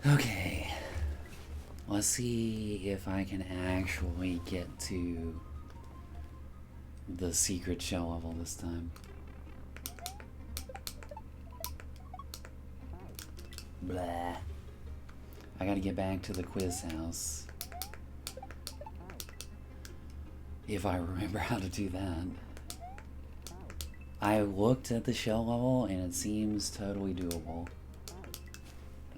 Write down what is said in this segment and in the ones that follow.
Okay. Let's see if I can actually get to the secret shell level this time. Blah. I gotta get back to the quiz house. If I remember how to do that. I looked at the shell level and it seems totally doable.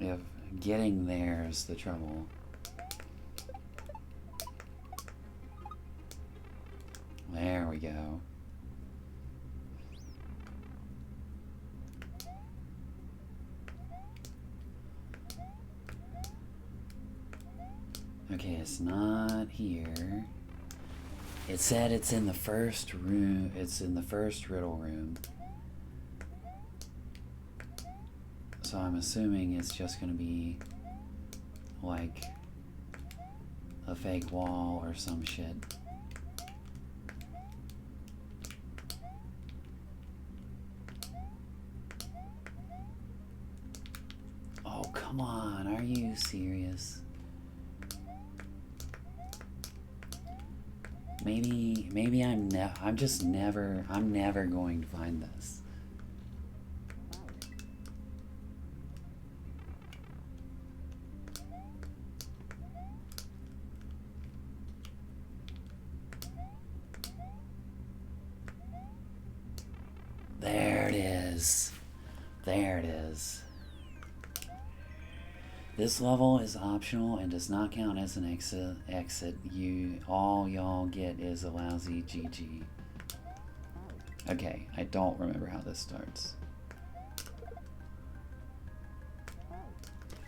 If getting there is the trouble. There we go. Okay, it's not here. It said it's in the first room. It's in the first riddle room. So I'm assuming it's just gonna be like a fake wall or some shit. Oh, come on. Are you serious? Maybe I'm never going to find this. There it is. There it is. This level is optional and does not count as an exit. All y'all get is a lousy GG. Okay, I don't remember how this starts.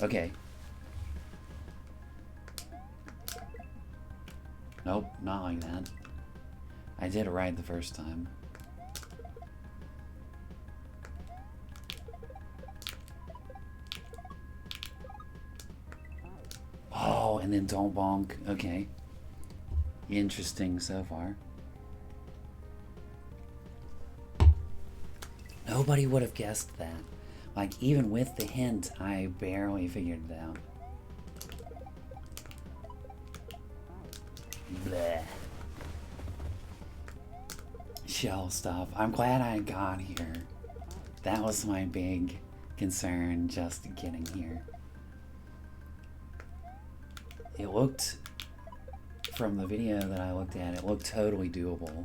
Okay. Nope, not like that. I did it right the first time. Oh, and then don't bonk. Okay. Interesting so far. Nobody would have guessed that. Like, even with the hint, I barely figured it out. Bleh. Shell stuff. I'm glad I got here. That was my big concern, just getting here. It looked, from the video that I looked at, it looked totally doable.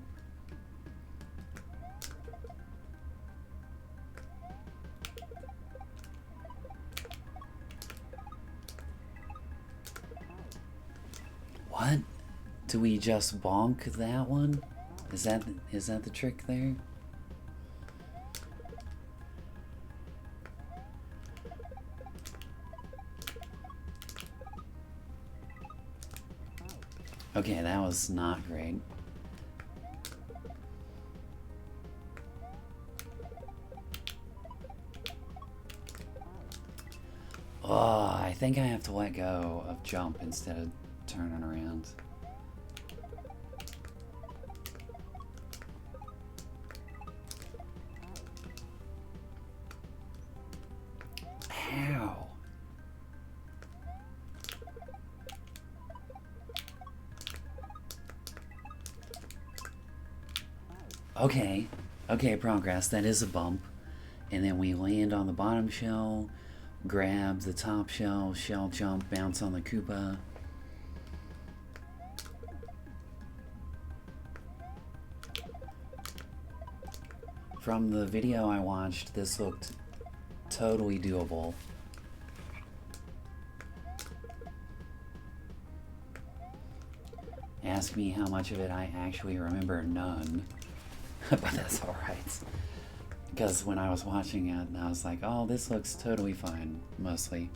What? Do we just bonk that one? Is that the trick there? Okay, that was not great. Oh, I think I have to let go of jump instead of turning around. Ow. Okay, progress. That is a bump. And then we land on the bottom shell, grab the top shell, shell jump, bounce on the Koopa. From the video I watched, this looked totally doable. Ask me how much of it I actually remember. None. But that's alright. Because when I was watching it, I was like, oh, this looks totally fine, mostly.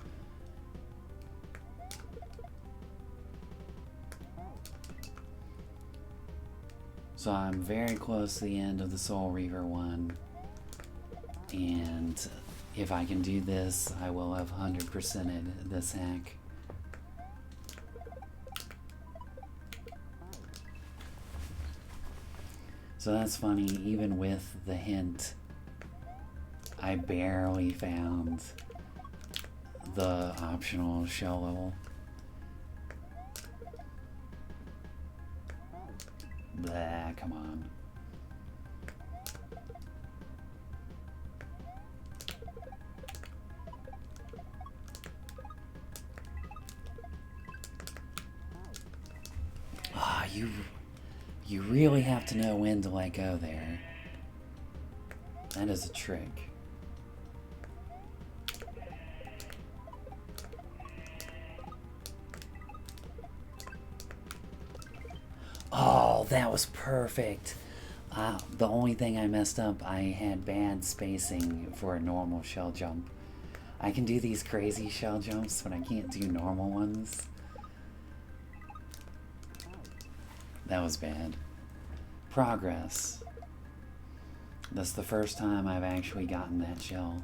So I'm very close to the end of the Soul Reaver one. And if I can do this, I will have 100%ed this hack. So that's funny, even with the hint, I barely found the optional shell level. Blah, come on. Ah, you really have to know when to let go there. That is a trick. Oh, that was perfect. The only thing I messed up, I had bad spacing for a normal shell jump. I can do these crazy shell jumps, but I can't do normal ones. That was bad. Progress. That's the first time I've actually gotten that shell.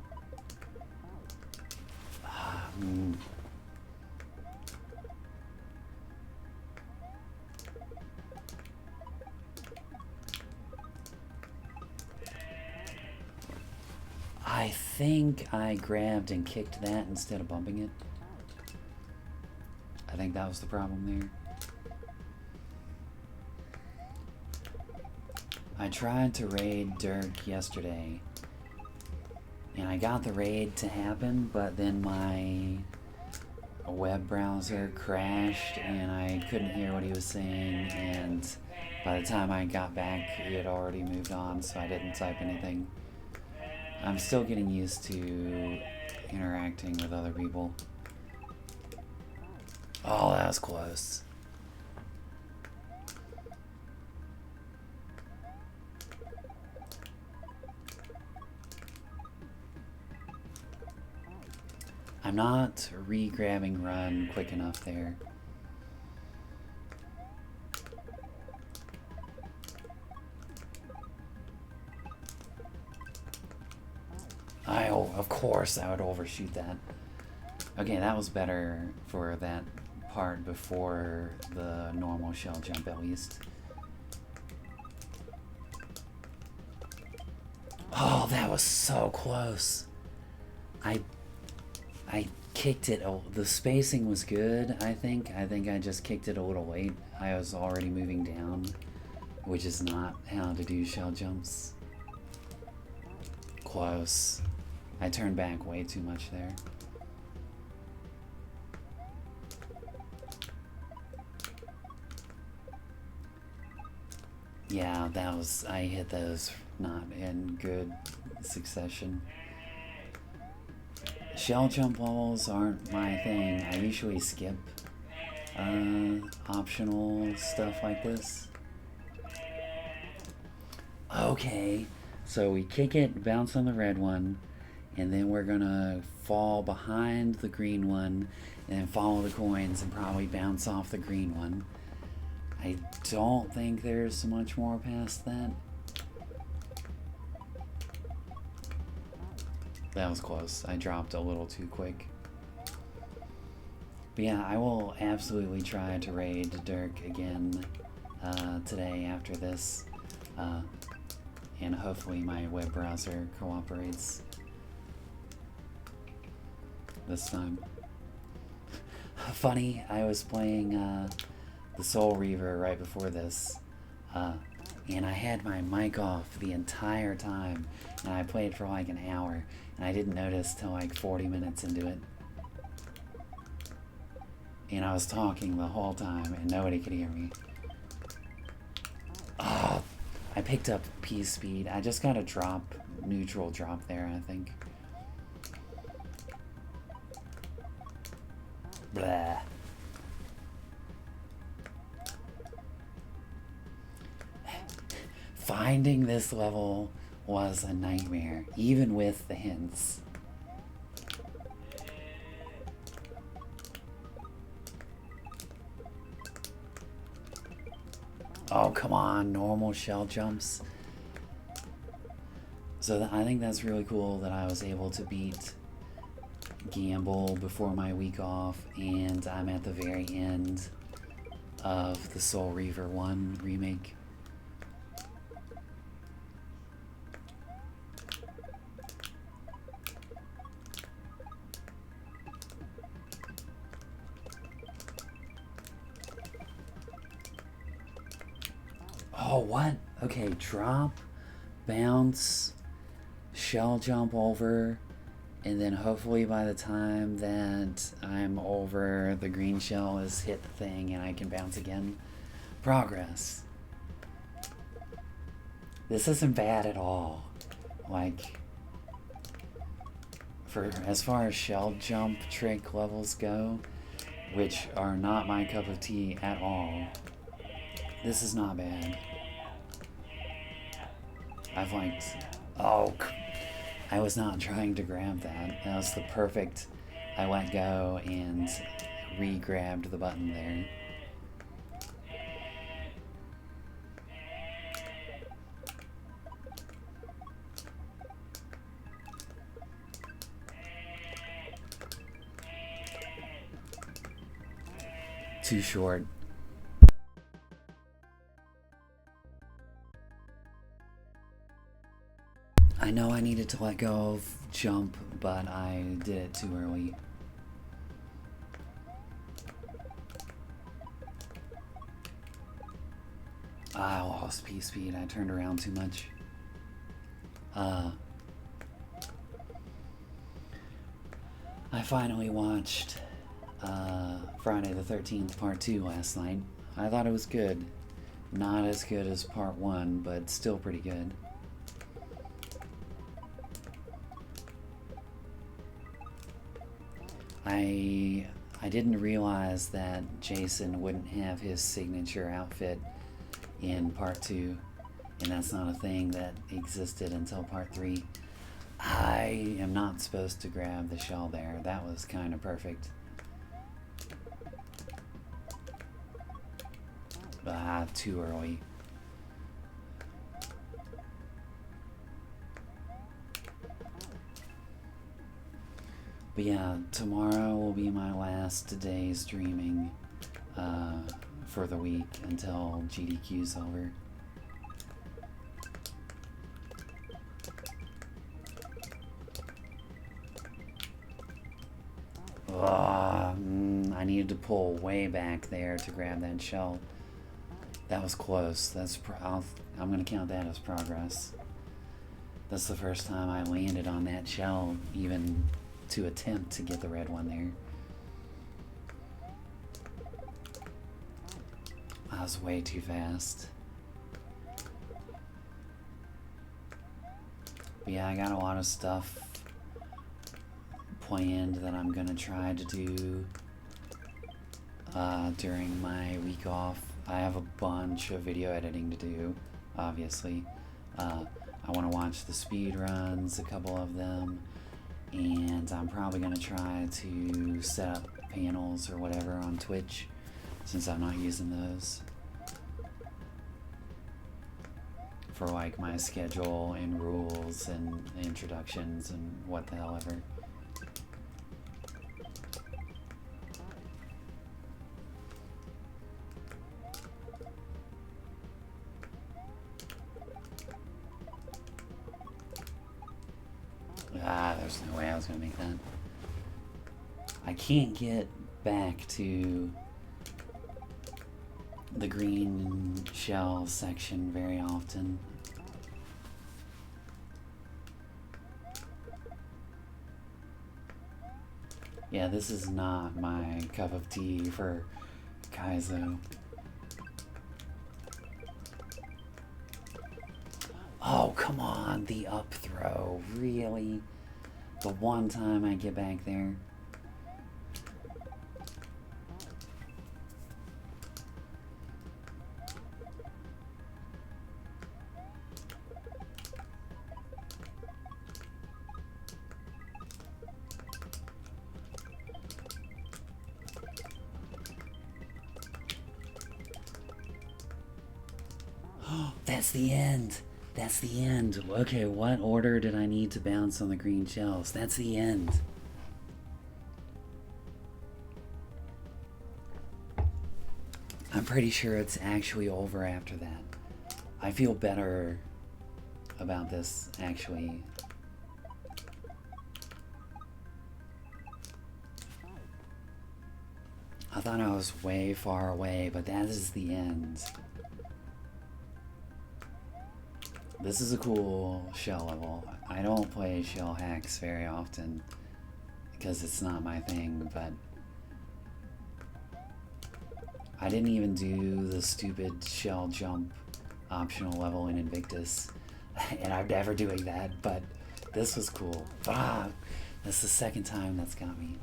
I think I grabbed and kicked that instead of bumping it. I think that was the problem there. I tried to raid Dirk yesterday, and I got the raid to happen, but then my web browser crashed and I couldn't hear what he was saying, and by the time I got back, he had already moved on, so I didn't type anything. I'm still getting used to interacting with other people. Oh, that was close. I'm not re-grabbing run quick enough there. Of course I would overshoot that. Okay, that was better for that part before the normal shell jump at least. Oh, that was so close. I kicked it. Oh, the spacing was good, I think. I think I just kicked it a little late. I was already moving down, which is not how to do shell jumps. Close. I turned back way too much there. Yeah, that was, I hit those not in good succession. Shell jump levels aren't my thing. I usually skip optional stuff like this. Okay, so we kick it, bounce on the red one, and then we're gonna fall behind the green one and then follow the coins and probably bounce off the green one. I don't think there's much more past that. That was close. I dropped a little too quick. But yeah, I will absolutely try to raid Dirk again today after this. And hopefully my web browser cooperates this time. Funny, I was playing the Soul Reaver right before this, and I had my mic off the entire time, and I played for like an hour, and I didn't notice till like 40 minutes into it. And I was talking the whole time, and nobody could hear me. Oh, I picked up P speed. I just got a drop, neutral drop there, I think. Blah. Finding this level was a nightmare, even with the hints. Oh, come on, normal shell jumps. So I think that's really cool that I was able to beat Gambol before my week off, and I'm at the very end of the Soul Reaver 1 remake. Oh, what? Okay, drop, bounce, shell jump over, and then hopefully by the time that I'm over, the green shell has hit the thing and I can bounce again. Progress. This isn't bad at all. Like, for as far as shell jump trick levels go, which are not my cup of tea at all, this is not bad. I've liked... Oh, I was not trying to grab that. That was the perfect... I let go and re-grabbed the button there. Too short. I know I needed to let go of jump, but I did it too early. I lost P-speed. I turned around too much. I finally watched Friday the 13th Part 2 last night. I thought it was good. Not as good as Part 1, but still pretty good. I didn't realize that Jason wouldn't have his signature outfit in Part 2, and that's not a thing that existed until Part 3. I am not supposed to grab the shell there. That was kind of perfect. Too early. But yeah, tomorrow will be my last day streaming for the week until GDQ's over. I needed to pull way back there to grab that shell. That was close. I'm gonna count that as progress. That's the first time I landed on that shell, even to attempt to get the red one there. I was way too fast. But yeah, I got a lot of stuff planned that I'm gonna try to do during my week off. I have a bunch of video editing to do, obviously. I want to watch the speed runs, a couple of them, and I'm probably going to try to set up panels or whatever on Twitch, since I'm not using those for like my schedule and rules and introductions and what the hell ever. There's no way I was gonna make that. I can't get back to the green shell section very often. Yeah, this is not my cup of tea for Kaizo. Oh, come on, the up throw, really? The one time I get back there. That's the end. That's the end. Okay, what order did I need to bounce on the green shells? That's the end. I'm pretty sure it's actually over after that. I feel better about this, actually. I thought I was way far away, but that is the end. This is a cool shell level. I don't play shell hacks very often because it's not my thing, but I didn't even do the stupid shell jump optional level in Invictus, and I'm never doing that, but this was cool. Ah, that's the second time that's got me.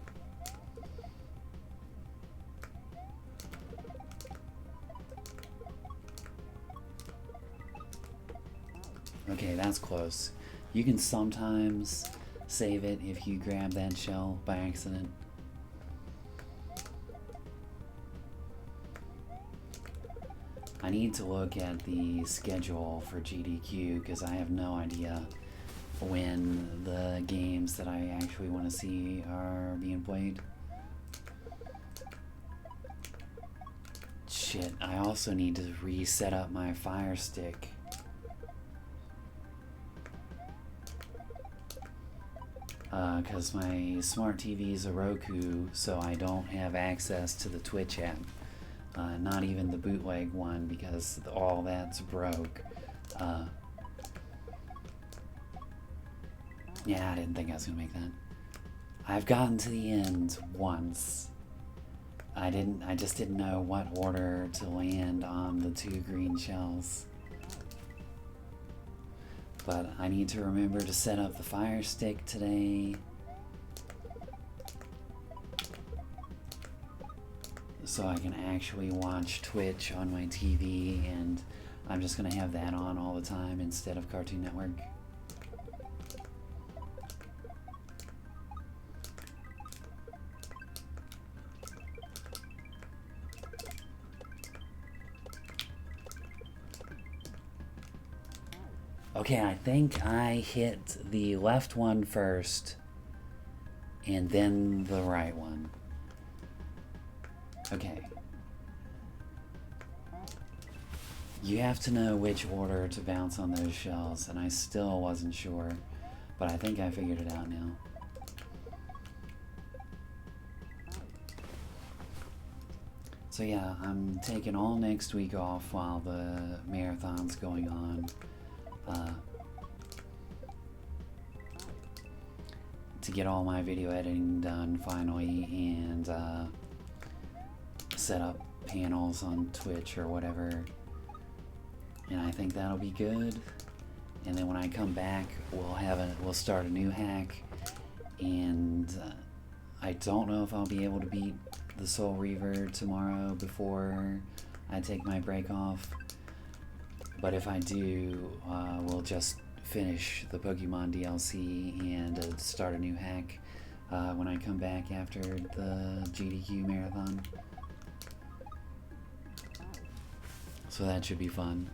Okay, that's close. You can sometimes save it if you grab that shell by accident. I need to look at the schedule for GDQ because I have no idea when the games that I actually want to see are being played. Shit, I also need to reset up my Fire Stick. Because my smart TV is a Roku, so I don't have access to the Twitch app. Not even the bootleg one, because all that's broke. Yeah, I didn't think I was gonna make that. I've gotten to the end once. I just didn't know what order to land on the 2 green shells. But I need to remember to set up the Fire Stick today. So I can actually watch Twitch on my TV, and I'm just gonna have that on all the time instead of Cartoon Network. Okay, I think I hit the left one first, and then the right one. Okay. You have to know which order to bounce on those shells, and I still wasn't sure, but I think I figured it out now. So yeah, I'm taking all next week off while the marathon's going on. To get all my video editing done finally, and set up panels on Twitch or whatever, and I think that'll be good. And then when I come back, we'll start a new hack, and I don't know if I'll be able to beat the Soul Reaver tomorrow before I take my break off, but if I do, we'll just finish the Pokemon DLC and start a new hack when I come back after the GDQ marathon. So that should be fun.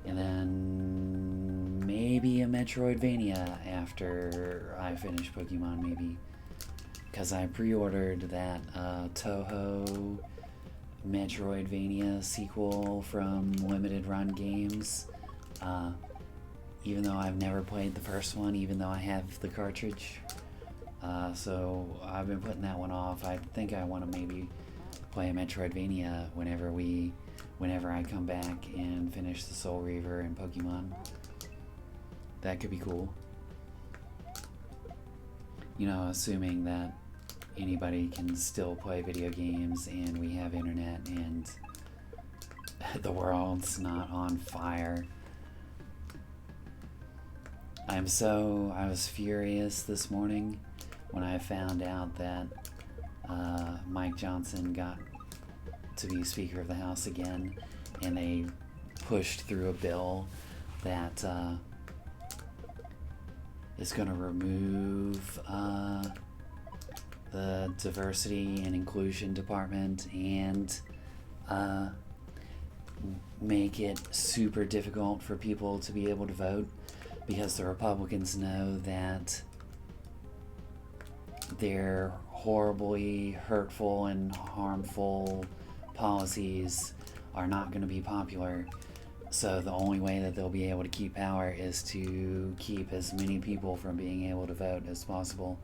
And then maybe a Metroidvania after I finish Pokemon, maybe. Because I pre-ordered that Toho Metroidvania sequel from Limited Run Games. Even though I've never played the first one, even though I have the cartridge. So I've been putting that one off. I think I want to maybe play a Metroidvania whenever I come back and finish the Soul Reaver and Pokemon. That could be cool. You know, assuming that anybody can still play video games and we have internet and the world's not on fire. I was furious this morning when I found out that Mike Johnson got to be Speaker of the House again, and they pushed through a bill that is going to remove the Diversity and Inclusion Department and make it super difficult for people to be able to vote, because the Republicans know that their horribly hurtful and harmful policies are not going to be popular. So the only way that they'll be able to keep power is to keep as many people from being able to vote as possible.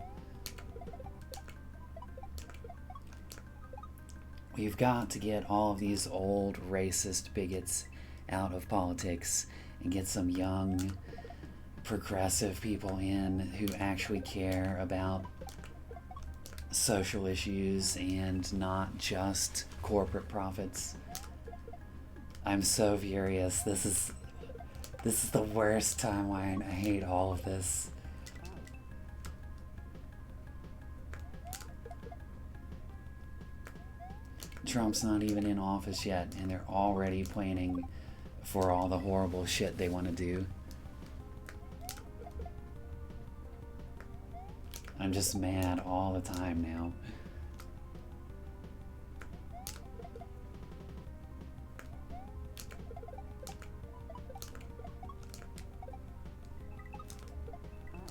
We've got to get all of these old racist bigots out of politics and get some young, progressive people in who actually care about social issues and not just corporate profits. I'm so furious. This is the worst timeline. I hate all of this. Trump's not even in office yet, and they're already planning for all the horrible shit they want to do. I'm just mad all the time now.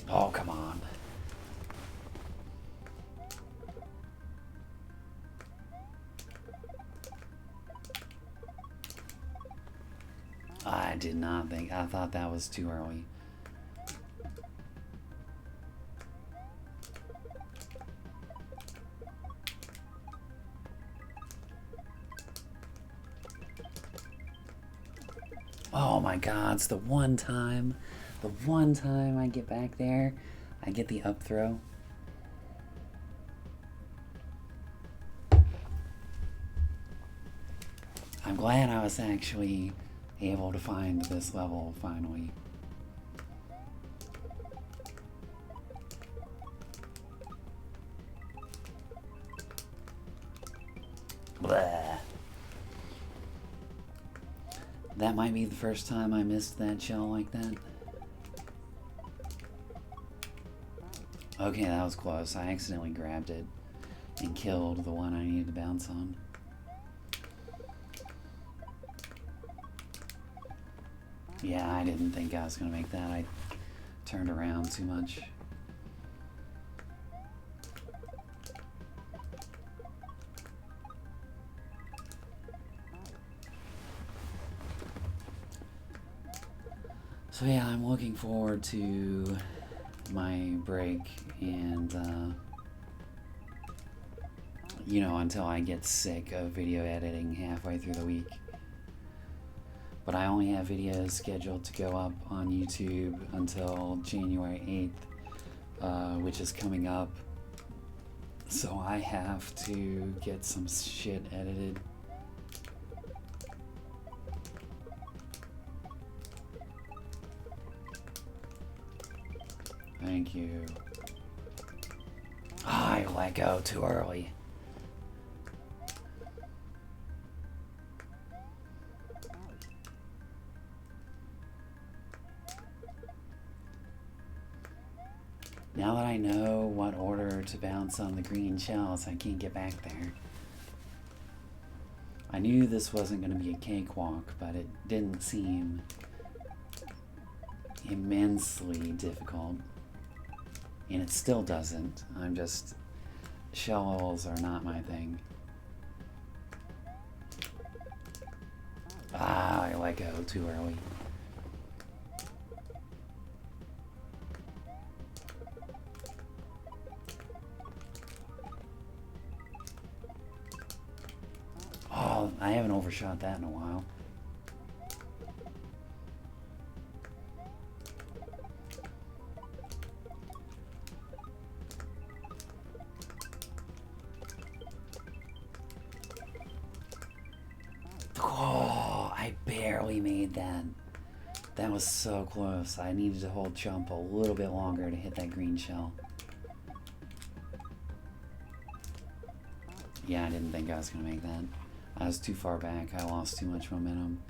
Oh, come on. I did not think. I thought that was too early. Oh my god, it's the one time I get back there, I get the up throw. I'm glad I was actually able to find this level finally. Blah. That might be the first time I missed that shell like that. Okay, that was close. I accidentally grabbed it and killed the one I needed to bounce on. Yeah, I didn't think I was going to make that. I turned around too much. So yeah, I'm looking forward to my break and, you know, until I get sick of video editing halfway through the week. But I only have videos scheduled to go up on YouTube until January 8th, which is coming up. So I have to get some shit edited. Thank you. Oh, I let go too early. Now that I know what order to bounce on the green shells, I can't get back there. I knew this wasn't going to be a cakewalk, but it didn't seem immensely difficult. And it still doesn't. I'm just... shells are not my thing. Ah, I let go too early. Oh, I haven't overshot that in a while. Oh, I barely made that. That was so close. I needed to hold jump a little bit longer to hit that green shell. Yeah, I didn't think I was going to make that. I was too far back. I lost too much momentum.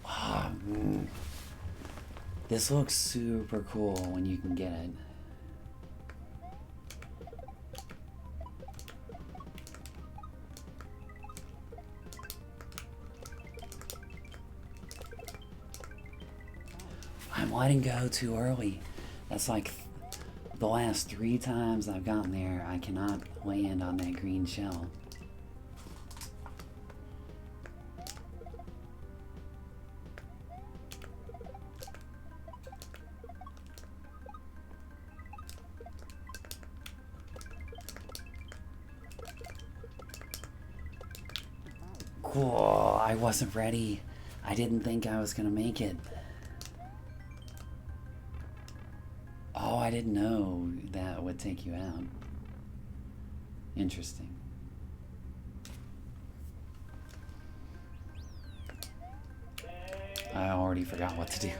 Oh, this looks super cool when you can get it. I'm letting go too early. That's like the last 3 times I've gotten there, I cannot land on that green shell. Whoa, I wasn't ready. I didn't think I was gonna make it. Oh, I didn't know that would take you out. Interesting. I already forgot what to do.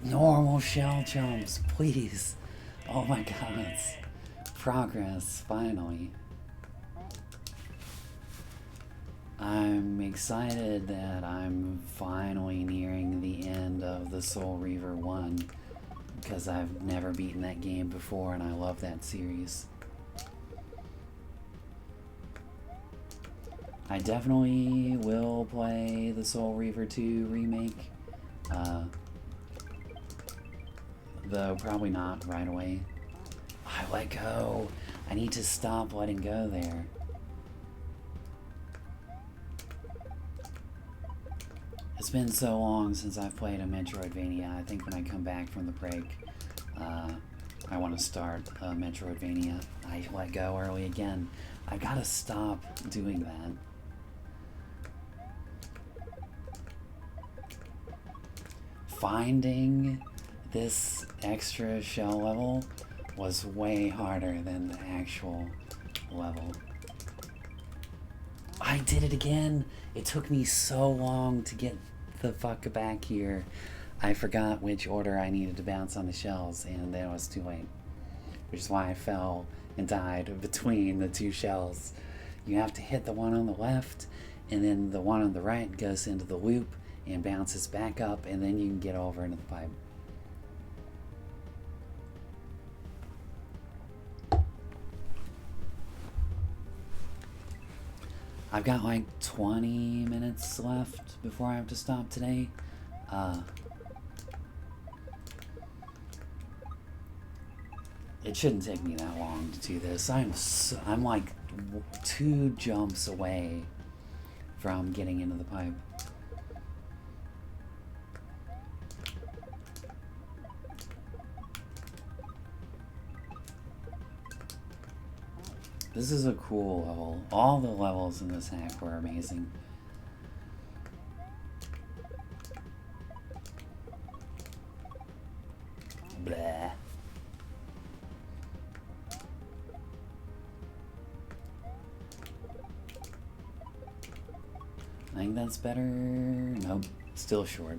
Normal shell jumps, please. Oh my god, it's progress, finally. I'm excited that I'm finally nearing the end of the Soul Reaver 1 because I've never beaten that game before and I love that series. I definitely will play the Soul Reaver 2 remake, though probably not right away. I let go. I need to stop letting go there. It's been so long since I've played a Metroidvania. I think when I come back from the break, I want to start a Metroidvania. I let go early again. I've got to stop doing that. Finding this extra shell level was way harder than the actual level. I did it again! It took me so long to get the fuck back here. I forgot which order I needed to bounce on the shells, and then it was too late. Which is why I fell and died between the two shells. You have to hit the one on the left, and then the one on the right goes into the loop and bounces back up, and then you can get over into the pipe. I've got like 20 minutes left before I have to stop today. It shouldn't take me that long to do this. I'm like 2 jumps away from getting into the pipe. This is a cool level. All the levels in this hack were amazing. Blah. I think that's better. Nope, still short.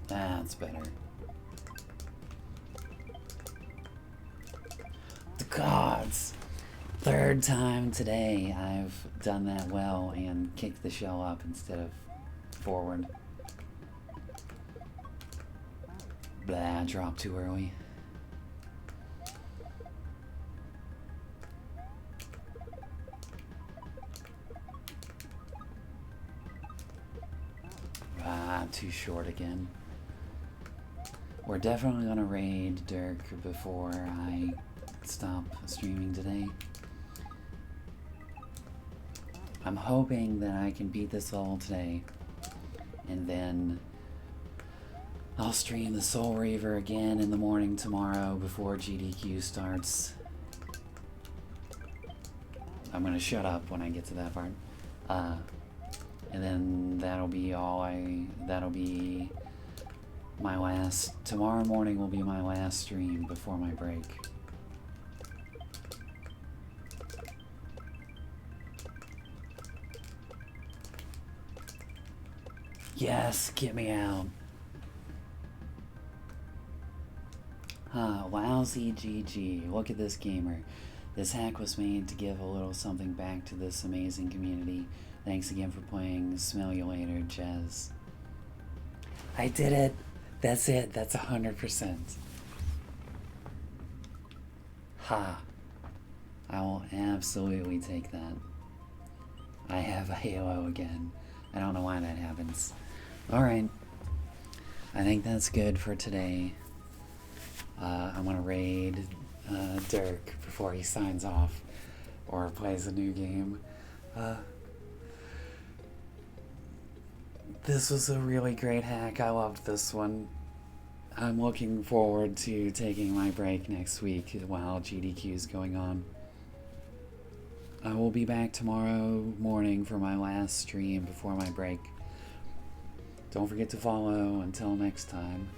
That's better. The gods! 3rd time today I've done that well and kicked the shell up instead of forward. Blah, dropped too early. Ah, too short again. We're definitely gonna raid Dirk before I stop streaming today. I'm hoping that I can beat this level today, and then I'll stream the Soul Reaver again in the morning tomorrow before GDQ starts. I'm gonna shut up when I get to that part. And then that'll be my last, tomorrow morning will be my last stream before my break. Yes, get me out. Lousy GG. Look at this gamer. This hack was made to give a little something back to this amazing community. Thanks again for playing. Smell you later, Jez. I did it. That's it. That's 100%. Ha. I will absolutely take that. I have a Halo again. I don't know why that happens. Alright. I think that's good for today. I'm gonna raid Dirk before he signs off or plays a new game. This was a really great hack. I loved this one. I'm looking forward to taking my break next week while GDQ is going on. I will be back tomorrow morning for my last stream before my break. Don't forget to follow. Until next time.